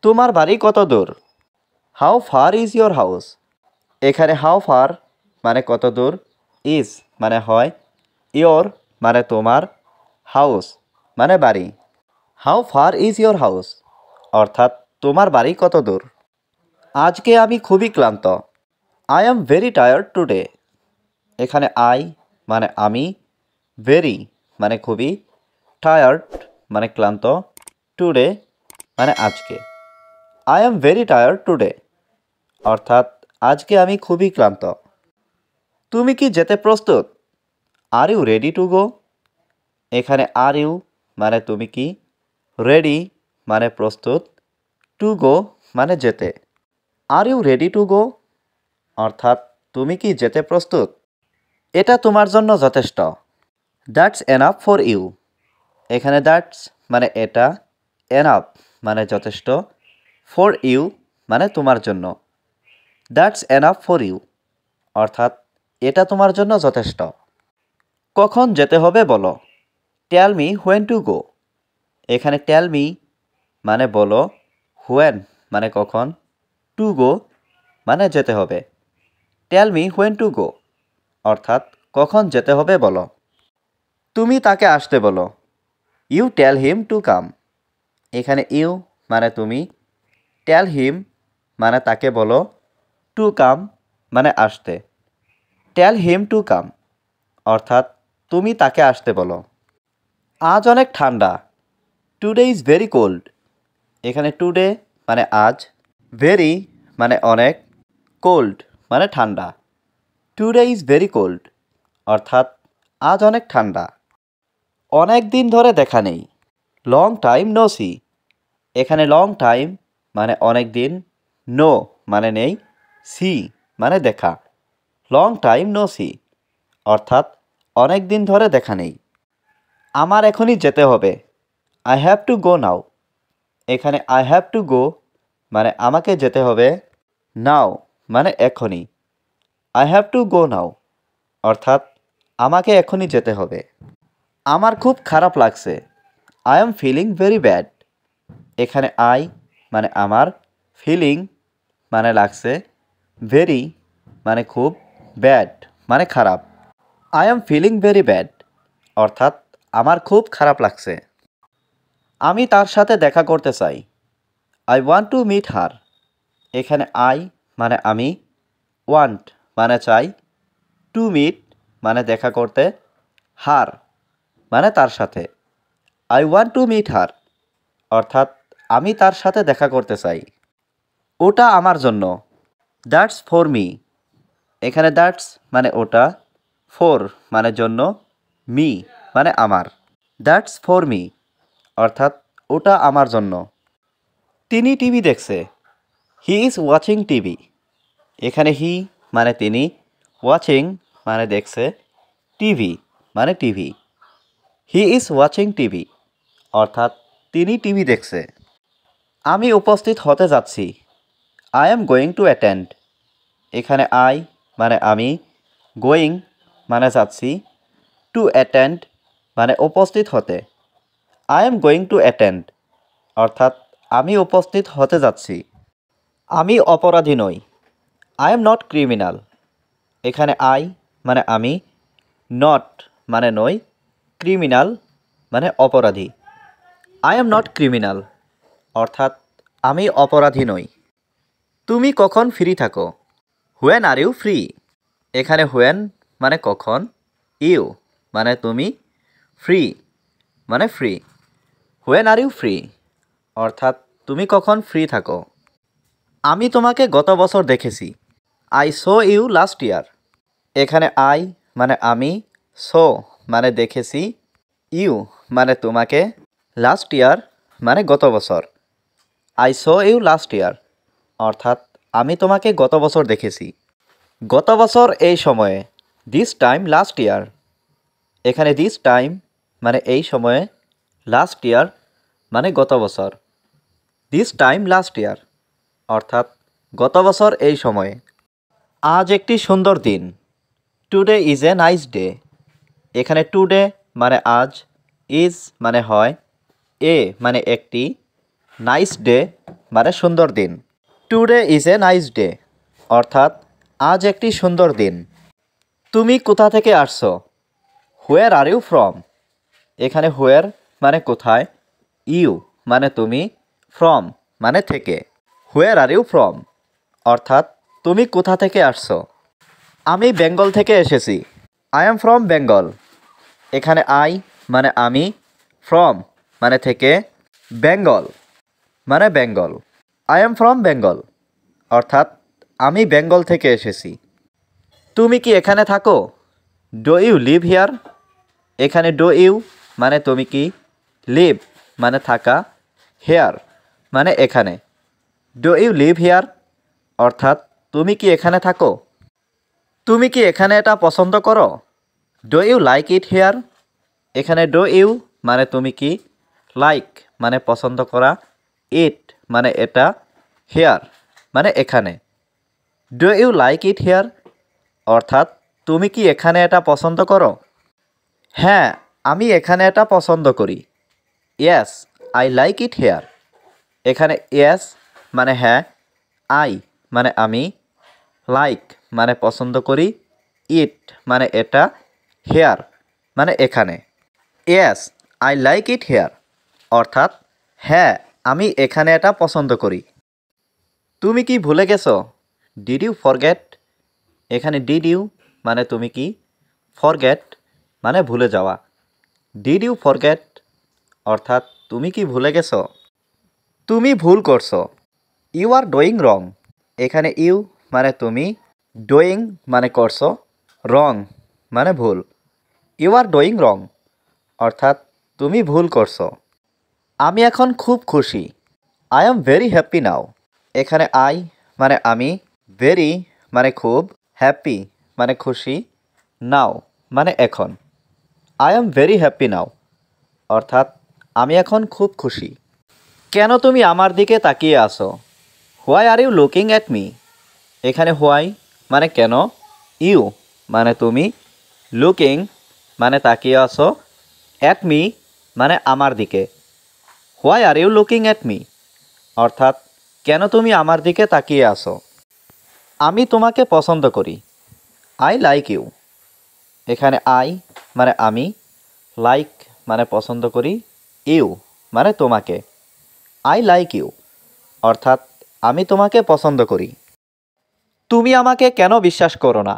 তোমার বাড়ি কত দূর? How far is your house? এখানে হাউ ফার মানে কত দূর, ইজ মানে হয়, ইয়োর মানে তোমার, হাউস মানে বাড়ি। How far is your house অর্থাৎ তোমার বাড়ি কত দূর। আজকে আমি খুবই ক্লান্ত। I am very tired today. এখানে আই মানে আমি, ভেরি মানে খুবই, টায়ার্ড মানে ক্লান্ত, টুডে মানে আজকে। I am very tired today অর্থাৎ আজকে আমি খুবই ক্লান্ত। তুমি কি যেতে প্রস্তুত? Are you ready to go? এখানে আর ইউ মানে তুমি কি, রেডি মানে প্রস্তুত, টু গো মানে যেতে। Are you ready to go অর্থাৎ তুমি কি যেতে প্রস্তুত? এটা তোমার জন্য যথেষ্ট। That's enough for you. এখানে দ্যাটস মানে এটা, এনাফ মানে যথেষ্ট, ফর ইউ মানে তোমার জন্য। দ্যাটস এনাফ ফর ইউ অর্থাৎ এটা তোমার জন্য যথেষ্ট। কখন যেতে হবে বলো? Tell me when to go. এখানে টেল মি মানে বলো, হোয়েন মানে কখন, টু গো মানে যেতে হবে। Tell me when to go অর্থাৎ কখন যেতে হবে বলো। তুমি তাকে আসতে বলো। You tell him to come. এখানে ইউ মানে তুমি, টেল হিম মানে তাকে বলো, টু কাম মানে আসতে। টেল হিম টু কাম অর্থাৎ তুমি তাকে আসতে বলো। আজ অনেক ঠান্ডা। Today is very cold. এখানে টুডে মানে আজ, ভেরি মানে অনেক, কোল্ড মানে ঠান্ডা। টুডে ইজ ভেরি কোল্ড অর্থাৎ আজ অনেক ঠান্ডা। অনেক দিন ধরে দেখা নেই। Long time no see. এখানে লং টাইম মানে অনেক দিন, নো মানে নেই, সি মানে দেখা। লং টাইম নো সি অর্থাৎ অনেক দিন ধরে দেখা নেই। আমার এখনই যেতে হবে। আই হ্যাভ টু গো নাও। এখানে আই হ্যাভ টু গো মানে আমাকে যেতে হবে, নাও মানে এখনই। I have to go now অর্থাৎ আমাকে এখনই যেতে হবে। আমার খুব খারাপ লাগছে। I am feeling very bad. এখানে আই মানে আমার, ফিলিং মানে লাগছে, ভেরি মানে খুব, ব্যাড মানে খারাপ। I am feeling very bad অর্থাৎ আমার খুব খারাপ লাগছে। আমি তার সাথে দেখা করতে চাই। I want to meet her. এখানে আই মানে আমি, ওয়ান্ট মানে চাই, টু মিট মানে দেখা করতে, হার মানে তার সাথে। I want to meet her অর্থাৎ আমি তার সাথে দেখা করতে চাই। ওটা আমার জন্য। That's for me. এখানে দ্যাটস মানে ওটা, ফর মানে জন্য, মি মানে আমার। দ্যাটস ফর মি অর্থাৎ ওটা আমার জন্য। তিনি টিভি দেখছে। He is watching TV. এখানে হি মানে তিনি, ওয়াচিং মানে দেখছে, টিভি মানে TV. He is watching TV অর্থাৎ তিনি টিভি দেখছে। আমি উপস্থিত হতে যাচ্ছি। I am going to attend. এখানে আই মানে আমি, গোয়িং মানে যাচ্ছি, টু অ্যাটেন্ড মানে উপস্থিত হতে। I am going to attend অর্থাৎ আমি উপস্থিত হতে যাচ্ছি। আমি অপরাধী নই। I am not criminal. এখানে আই মানে আমি, নট মানে নই, ক্রিমিনাল মানে অপরাধী। আই এম নট ক্রিমিনাল অর্থাৎ আমি অপরাধী নই। তুমি কখন ফ্রি থাকো? When are you free. এখানে হোয়েন মানে কখন, ইউ মানে তুমি, ফ্রি মানে free. When are you free অর্থাৎ তুমি কখন ফ্রি থাকো। আমি তোমাকে গত বছর দেখেছি। I saw you last year. এখানে আই মানে আমি, সো মানে দেখেছি, ইউ মানে তোমাকে, লাস্ট ইয়ার মানে গত বছর। I saw you last year অর্থাৎ আমি তোমাকে গত বছর দেখেছি। গত বছর এই সময়ে, দিস টাইম লাস্ট ইয়ার। এখানে দিস টাইম মানে এই সময়ে, লাস্ট ইয়ার মানে গত বছর। দিস টাইম লাস্ট ইয়ার অর্থাৎ গত বছর এই সময়ে। আজ একটি সুন্দর দিন। Today is a nice day. এখানে টুডে মানে আজ, ইজ মানে হয়, এ মানে একটি, নাইস ডে মানে সুন্দর দিন। Today is a nice day অর্থাৎ আজ একটি সুন্দর দিন। তুমি কোথা থেকে আসছো? হোয়ার আর ইউ ফ্রম? এখানে হোয়ার মানে কোথায়, ইউ মানে তুমি, ফ্রম মানে থেকে। হোয়ার আর ইউ ফ্রম অর্থাৎ তুমি কোথা থেকে আসছো। আমি বেঙ্গল থেকে এসেছি। I am from Bengal. এখানে আই মানে আমি, ফ্রম মানে থেকে, বেঙ্গল মানে Bengal. I am from Bengal অর্থাৎ আমি বেঙ্গল থেকে এসেছি। তুমি কি এখানে থাকো? Do you live here? এখানে ডো ইউ মানে তুমি কি, লিভ মানে থাকা, হেয়ার মানে এখানে। ডো ইউ লিভ হিয়ার অর্থাৎ তুমি কি এখানে থাকো। তুমি কি এখানে এটা পছন্দ করো? Do you like it here? এখানে ডো ইউ মানে তুমি কি, লাইক মানে পছন্দ করা, ইট মানে এটা, হেয়ার মানে এখানে। Do you like it here অর্থাৎ তুমি কি এখানে এটা পছন্দ করো। হ্যাঁ, আমি এখানে এটা পছন্দ করি। Yes I like it here. এখানে ইয়েস মানে হ্যাঁ, আই মানে আমি, লাইক মানে পছন্দ করি, ইট মানে এটা, হেয়ার মানে এখানে। Yes I like it here অর্থাৎ হ্যাঁ, আমি এখানে এটা পছন্দ করি। তুমি কি ভুলে গেছো? Did you forget? এখানে ডিড ইউ মানে তুমি কি, ফরগেট মানে ভুলে যাওয়া। ডিড ইউ ফরগেট অর্থাৎ তুমি কি ভুলে গেছো। তুমি ভুল করছো। ইউ আর ডুইং রং। এখানে ইউ মানে তুমি, ডুইং মানে করছো, রং মানে ভুল। ইউ আর ডুইং রং অর্থাৎ তুমি ভুল করছো। আমি এখন খুব খুশি। আই এম ভেরি হ্যাপি নাও। এখানে আই মানে আমি, ভেরি মানে খুব, হ্যাপি মানে খুশি, নাও মানে এখন। আই এম ভেরি হ্যাপি নাও অর্থাৎ আমি এখন খুব খুশি। কেন তুমি আমার দিকে তাকিয়ে আছো? Why are you looking at me? এখানে হোয়াই মানে কেন, ইউ মানে তুমি, লুকিং মানে তাকিয়ে আছো, অ্যাট মি মানে আমার দিকে। Why are you looking at me অর্থাৎ কেন তুমি আমার দিকে তাকিয়ে আছো। আমি তোমাকে পছন্দ করি। I like you. এখানে আই মানে আমি, লাইক মানে পছন্দ করি, ইউ মানে তোমাকে। আই লাইক ইউ অর্থাৎ আমি তোমাকে পছন্দ করি। তুমি আমাকে কেন বিশ্বাস করো না?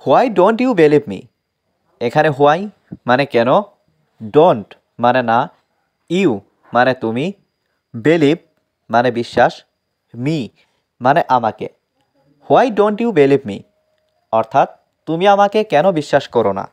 Why don't you believe me? এখানে হোয়াই মানে কেন, ডোন্ট মানে না, ইউ মানে তুমি, বিলিভ মানে বিশ্বাস, মি মানে আমাকে। Why don't you believe me অর্থাৎ তুমি আমাকে কেন বিশ্বাস করো না।